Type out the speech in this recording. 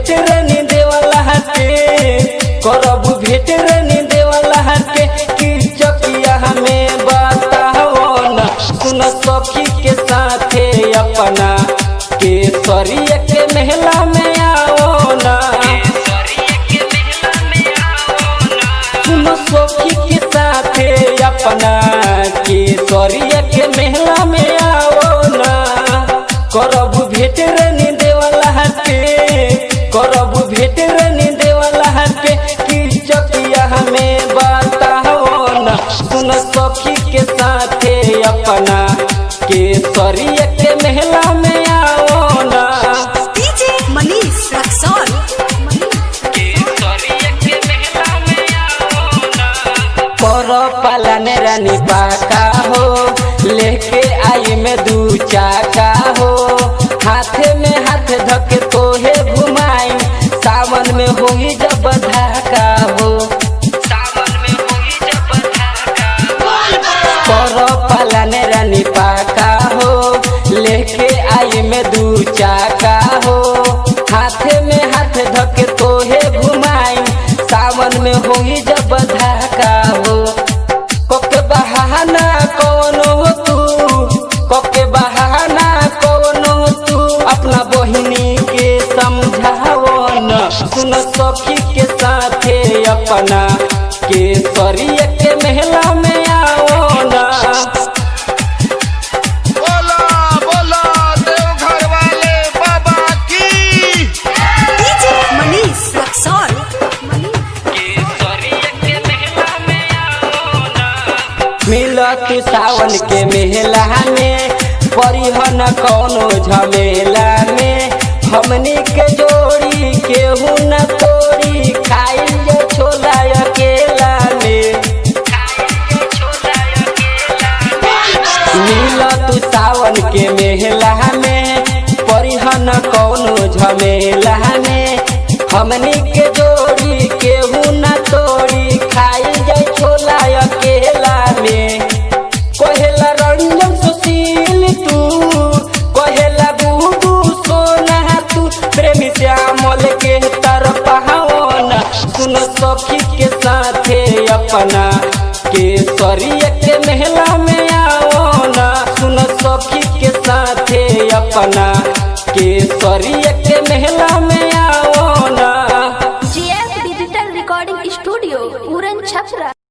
भेट रानी देवाला हाथे, करब भेट रानी देवाला हाथे कि चकिया हमें बताओ ना। सुन सखी के साथे अपना केसरिया के महला में आओ ना। सुन सखी के साथे अपना केसरिया के महला में आओ ना। करब भेट रानी देवाला हाथे, करब भेट रानी देवाला हाथे कि चकिया हमें बताओ ना। सुन सखी के साथे अपना केसरिया के महला में आओ ना। डीजे मनीष रक्सौल केसरिया के महला में आओ ना। पर पालन रानी पाका हो, लेके आई में दू चाका हो। हाथे में हाथ धके तोहे घुमाई, सावन में होई जब धाका हो। सावन में होई जब धाका पर पालन रानी पाका हो, लेके आई में दू चाका हो। हाथे में हाथ धके तोहे घुमाई, सावन में होई जब धाका हो। कोके बहाना कौनो तू, कोके बहाना कौनो तू, अपना बहिनी के समझाओ न। सुन सखी के साथे अपना केसरिया के महला में आओ न। बोला बोला देवघर वाले बाबा की। डीजे मनीष रक्सौल मिलत सावन के मेला में, परिहन कौनो झमेला में। हमनी के जोड़ी केहू न तोड़ी, खाई जो छोला अकेला में। मिलत सावन के मेला में, परिहन कौनो झमेला में। हमनी के जोड़ी केहू न तोड़ी, खाई जाए छोला अकेला में। कहेला रंजन सुशील तू, कहेला बूबू सोना तू, प्रेमी श्यामल के तरपाओ ना। सुन सखी के साथे अपना केसरिया के महला में आओ ना। सुन सखी के साथे अपना केसरिया के महला में आओ ना। GF डिजिटल रिकॉर्डिंग स्टूडियो पूरन छपरा।